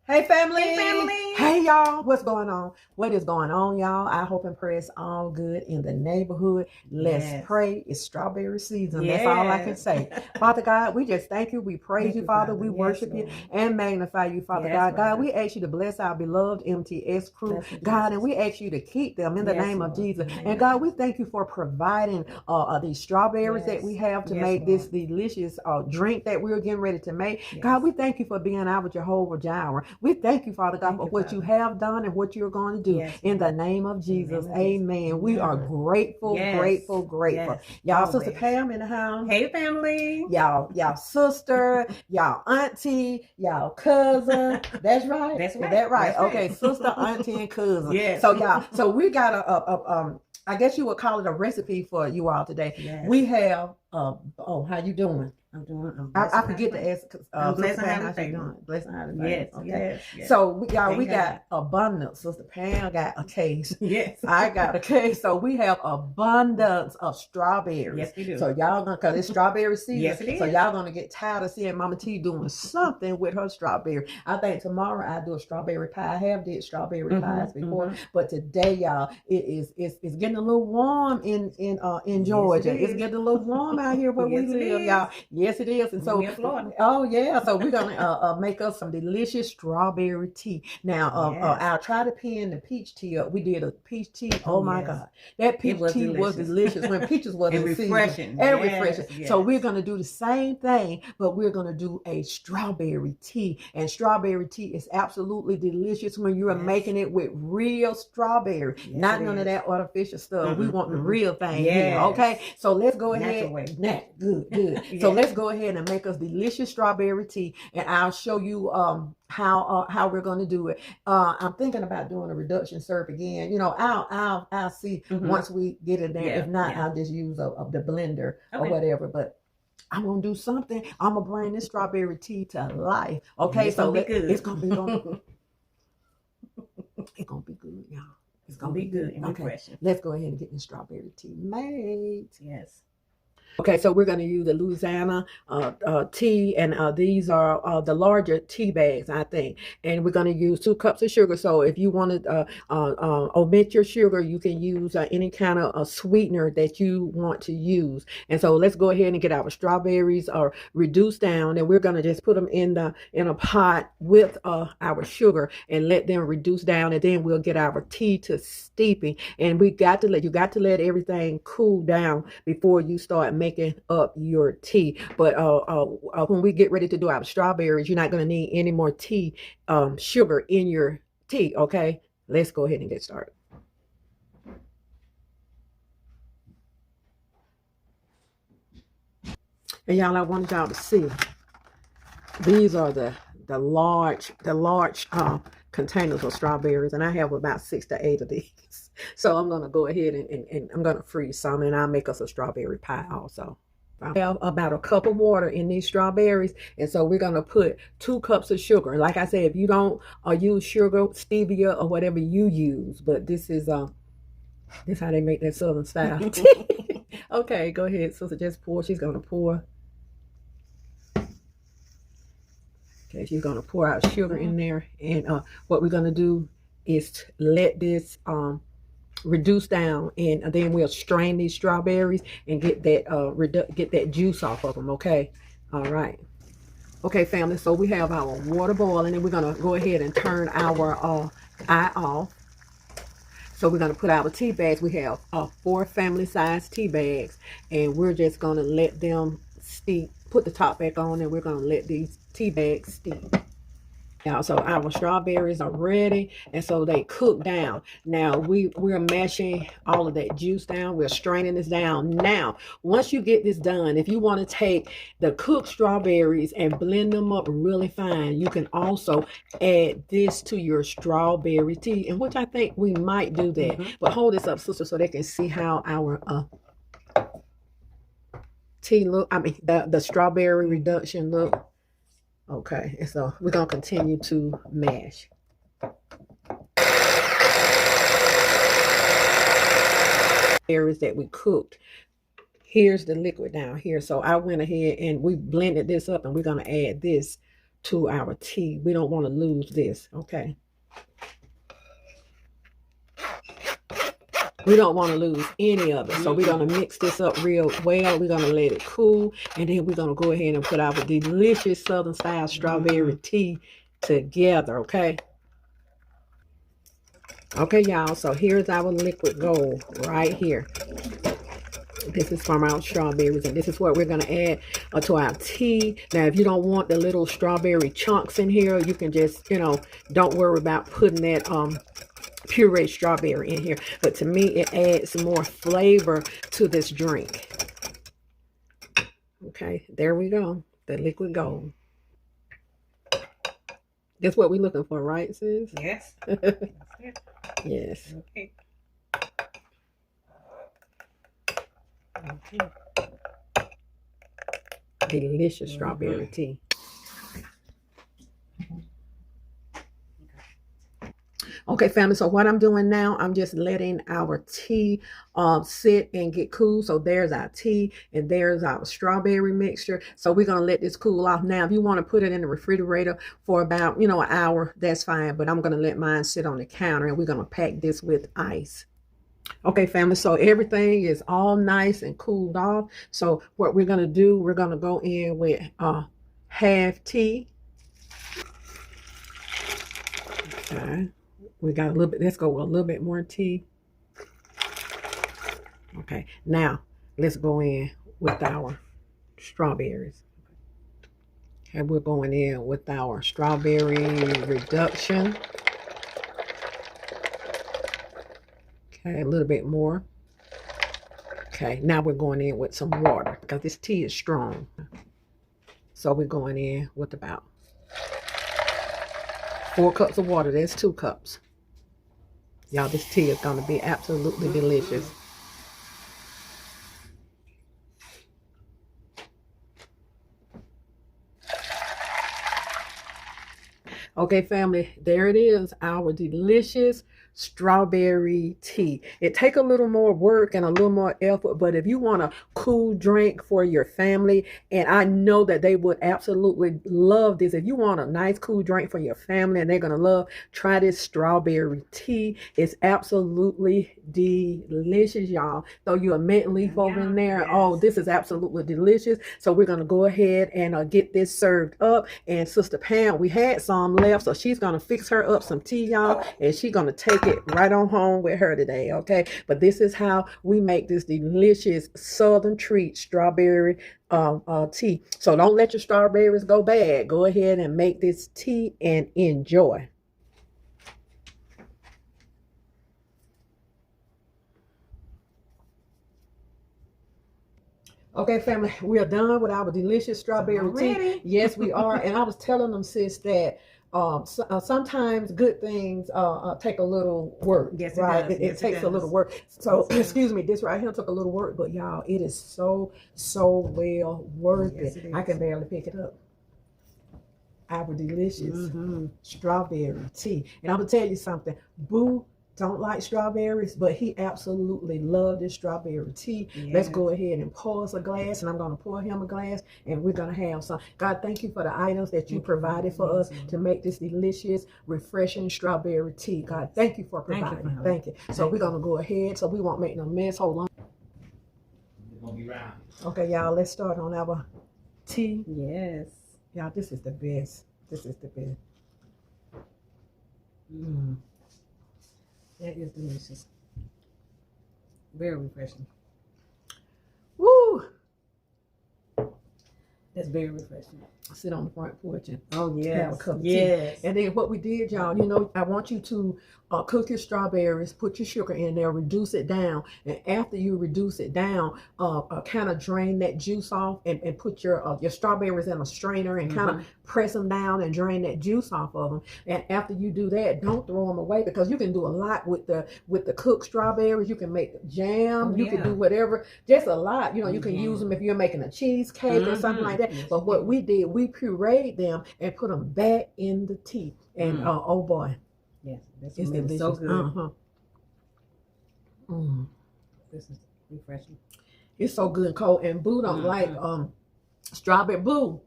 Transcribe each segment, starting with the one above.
Hey family. Hey family. Hey y'all. What's going on? What is going on, y'all? I hope and pray it's all good in the neighborhood. Let's Yes. pray. It's strawberry season. Yes. That's all I can say. Father God, we just thank you. We praise Thank you, you, Father. Father. We Yes, worship you Lord. and magnify you, Father Yes, God. God, Father. we ask you to bless our beloved MTS crew, Bless you, God, and Jesus. we ask you to keep them in the Yes, name of Lord. In Jesus. the name And of God, we Jesus. thank you for providing these strawberries that we Yes. have to Yes, make this Lord. delicious drink that we're getting ready to make. Yes. God, we thank you for being our Jehovah Jireh. We thank you, Father God, Thank for you, what you Father. have done and what you're going to do. Yes, In the Lord. name of In the name Jesus, of Jesus. amen. We are Amen. grateful, Yes. grateful, grateful. Yes. Y'all, Sister Always. Pam in the house. Hey family. Y'all sister, y'all auntie, y'all cousin. That's right. That's Is right. that right? That's right. Okay, sister, auntie, and cousin. Yes. So we got I guess you would call it a recipe for you all today. Yes. We have how you doing? I forget to ask. I'm blessed Sister and Pam, highly how she favored. doing? Blessed and highly favored. Yes. Okay. Yes. So we Thank got God. abundance. Sister Pam got a case. Yes. I got a case. So we have abundance of strawberries. Yes, we do. So y'all gonna, cause it's strawberry season. Yes, it is. So y'all gonna get tired of seeing Mama T doing something with her strawberry. I think tomorrow I do a strawberry pie. I have did strawberry pies before, but today, y'all, it's getting a little warm in Georgia. Yes, it's getting a little warm out here where yes, we live, y'all. Yes, it is. And so, oh yeah, so we're gonna make us some delicious strawberry tea. Now, I'll try to pin the peach tea up. We did a peach tea. Oh my God, that peach tea was delicious when peaches was and in refreshing. season. And refreshing. Yes. So we're gonna do the same thing, but we're gonna do a strawberry tea. And strawberry tea is absolutely delicious when you are making it with real strawberry, not none of that artificial stuff. We want the real thing here. Okay, so let's go ahead. Good. So let's go ahead and make us delicious strawberry tea, and I'll show you how we're going to do it. I'm thinking about doing a reduction syrup again. You know, I'll see once we get it there. If not, I'll just use the blender or whatever. But I'm gonna do something. I'm gonna bring this strawberry tea to life. Okay, so it's gonna be good. It's gonna be good, y'all. It's gonna be good and refreshing. Let's go ahead and get the strawberry tea made. Yes. Okay, so we're going to use the Louisiana tea, and these are the larger tea bags, I think. And we're going to use 2 cups of sugar. So if you want to omit your sugar, you can use any kind of sweetener that you want to use. And so let's go ahead and get our strawberries reduced down, and we're going to just put them in a pot with our sugar and let them reduce down, and then we'll get our tea to steeping. And you got to let everything cool down before you start making up your tea. But when we get ready to do our strawberries, you're not going to need any more tea sugar in your tea. Okay, let's go ahead and get started. And y'all, I wanted y'all to see these are the large containers of strawberries, and I have about 6 to 8 of these. So I'm gonna go ahead and I'm gonna freeze some, and I'll make us a strawberry pie also. I have about a cup of water in these strawberries, and so we're gonna put 2 cups of sugar. Like I said, if you don't use sugar, stevia, or whatever you use, but this is how they make that Southern style. Okay, go ahead, sister. Just pour. She's gonna pour. Okay, she's gonna pour out sugar in there, and what we're gonna do is let this reduce down, and then we'll strain these strawberries and get that juice off of them. Okay, all right. Okay, family. So we have our water boiling, and we're gonna go ahead and turn our eye off. So we're gonna put our tea bags. We have 4 family size tea bags, and we're just gonna let them steep. Put the top back on, and we're gonna let these tea bags steep. Now, so our strawberries are ready, and so they cook down. Now we're mashing all of that juice down. We're straining this down. Now, once you get this done, if you want to take the cooked strawberries and blend them up really fine, you can also add this to your strawberry tea, and which I think we might do that. But hold this up, sister, so they can see how our tea look. I mean, the strawberry reduction look. Okay, and so we're gonna continue to mash. Areas that we cooked. Here's the liquid down here. So I went ahead and we blended this up, and we're gonna add this to our tea. We don't want to lose this, okay? We don't want to lose any of it. So we're going to mix this up real well. We're going to let it cool. And then we're going to go ahead and put our delicious Southern style strawberry tea together, okay? Okay, y'all. So here's our liquid gold right here. This is from our strawberries, and this is what we're going to add to our tea. Now, if you don't want the little strawberry chunks in here, you can just, don't worry about putting that pureed strawberry in here. But to me, it adds more flavor to this drink. Okay, there we go. The liquid gold. That's what we're looking for, right, sis? Yes. Yes. Okay. Delicious strawberry tea. Okay, family, so what I'm doing now, I'm just letting our tea sit and get cool. So there's our tea and there's our strawberry mixture. So we're going to let this cool off. Now, if you want to put it in the refrigerator for about, an hour, that's fine. But I'm going to let mine sit on the counter, and we're going to pack this with ice. Okay, family, so everything is all nice and cooled off. So what we're going to do, we're going to go in with half tea. Okay. We got a little bit, let's go with a little bit more tea. Okay, now let's go in with our strawberries. And we're going in with our strawberry reduction. Okay, a little bit more. Okay, now we're going in with some water because this tea is strong. So we're going in with about 4 cups of water. That's 2 cups. Y'all, this tea is going to be absolutely delicious. Okay, family, there it is, our delicious strawberry tea. It take a little more work and a little more effort, but if you want a cool drink for your family, and I know that they would absolutely love this. If you want a nice cool drink for your family and they're going to love, try this strawberry tea. It's absolutely delicious, y'all. So you a mint leaf over in there. Yes. Oh, this is absolutely delicious. So we're going to go ahead and get this served up. And Sister Pam, we had some left, so she's going to fix her up some tea, y'all, and she's going to take it right on home with her today, okay? But this is how we make this delicious Southern treat strawberry tea. So don't let your strawberries go bad. Go ahead and make this tea and enjoy. Okay, family, we are done with our delicious strawberry tea. Yes, we are. And I was telling them, sis, that sometimes good things take a little work. Yes, right? It takes a little work. So, excuse me, this right here took a little work, but y'all, it is so well worth it. I can barely pick it up. Our delicious strawberry tea. And I'm going to tell you something. Boo don't like strawberries, but he absolutely loved this strawberry tea. Yes. Let's go ahead and pour us a glass, and I'm going to pour him a glass, and we're going to have some. God, thank you for the items that you provided for us to make this delicious, refreshing strawberry tea. God, thank you for providing. Thank you. So we're going to go ahead so we won't make no mess. Hold on. It's going to be round. Okay, y'all, let's start on our tea. Yes. Y'all, this is the best. This is the best. That is delicious. Very refreshing. Woo! That's very refreshing. Sit on the front porch and have a cup of tea. And then what we did, y'all, I want you to cook your strawberries, put your sugar in there, reduce it down. And after you reduce it down, kind of drain that juice off and put your strawberries in a strainer and kind of press them down and drain that juice off of them. And after you do that, don't throw them away, because you can do a lot with the cooked strawberries. You can make jam. You can do whatever. Just a lot. You can use them if you're making a cheesecake or something like that. Yes, but what we did, we pureed them and put them back in the tea. And oh boy. Yes, that's so good. This is refreshing. It's so good and cold. And Boo don't like strawberry. Boo,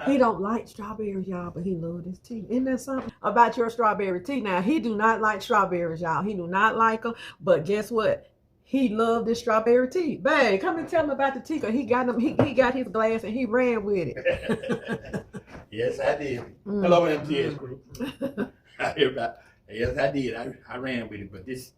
He don't like strawberries, y'all, but he loves this tea. Isn't that something about your strawberry tea? Now, he do not like strawberries, y'all. He do not like them, but guess what? He loved this strawberry tea. Babe, come and tell him about the tea, because he got him. He got his glass and he ran with it. Yes, I did. Hello, MTS group. Yes, I did. I ran with it, but this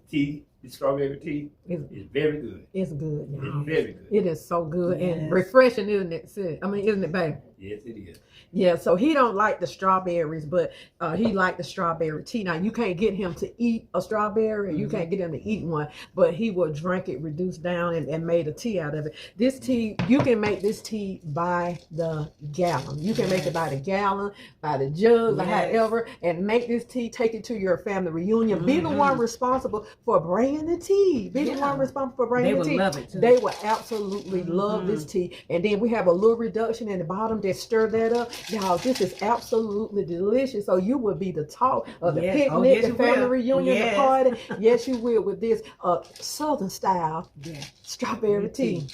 tea, this strawberry tea, is very good. It's good, y'all. It's very good. It is so good and refreshing, isn't it, sis? I mean, isn't it, babe? Yes, it is. Yeah, so he don't like the strawberries, but he like the strawberry tea. Now, you can't get him to eat a strawberry. You can't get him to eat one, but he will drink it reduced down and made a tea out of it. This tea, you can make this tea by the gallon. You can make it by the gallon, by the jug, or however, and make this tea, take it to your family reunion. Be the one responsible for bringing the tea. Be the one responsible for bringing the tea. They will love it too. They will absolutely love this tea. And then we have a little reduction in the bottom that stir that up. Y'all, this is absolutely delicious. So you will be the talk of the picnic, the family reunion, the party. Yes, you will, with this Southern style strawberry tea.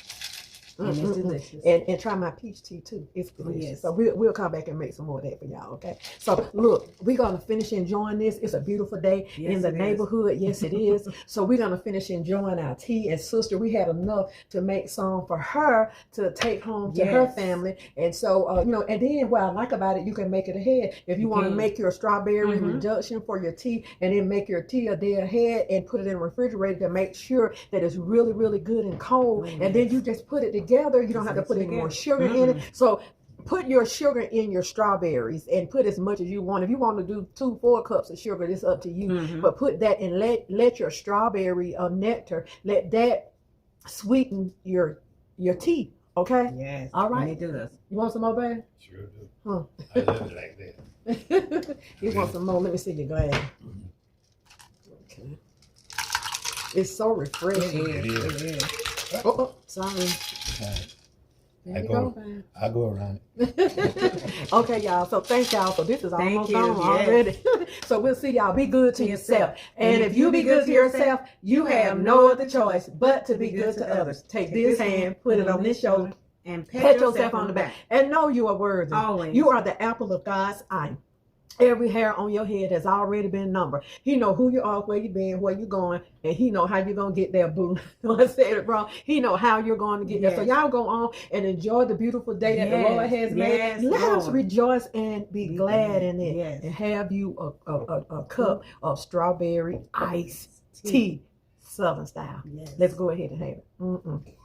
And it's delicious. And try my peach tea too. It's delicious. So we'll come back and make some more of that for y'all, okay? So look, we're gonna finish enjoying this. It's a beautiful day in the neighborhood. Yes, it is. So we're gonna finish enjoying our tea. And sister, we had enough to make some for her to take home to her family. And so you know, and then what I like about it, you can make it ahead. If you want to make your strawberry reduction for your tea, and then make your tea a day ahead and put it in the refrigerator to make sure that it's really, really good and cold. And then you just put it together. You don't have to put any more sugar in it. So put your sugar in your strawberries and put as much as you want. If you want to do 2-4 cups of sugar, it's up to you. But put that and let your strawberry nectar, let that sweeten your tea. Okay? Yes. All right. They do this. You want some more, babe? Sure do. Huh. I love it like that. You want some more? Let me see your glass. Okay. It's so refreshing. It is. Oh, sorry. I go around it. Okay, y'all. So thank y'all. So this is almost gone already. So we'll see y'all. Be good to yourself. And if you be good to yourself, you have no other choice but to be good to others. Take this hand, put it on this shoulder, and pat yourself on the back. And know you are worthy. Always. You are the apple of God's eye. Every hair on your head has already been numbered. He know who you are, where you been, where you going, and he know how you're going to get there, boo. I said it wrong. He know how you're going to get there. So y'all go on and enjoy the beautiful day that the Lord has made. Let us rejoice and be glad in it. And have you a cup of strawberry iced tea, Southern style. Let's go ahead and have it.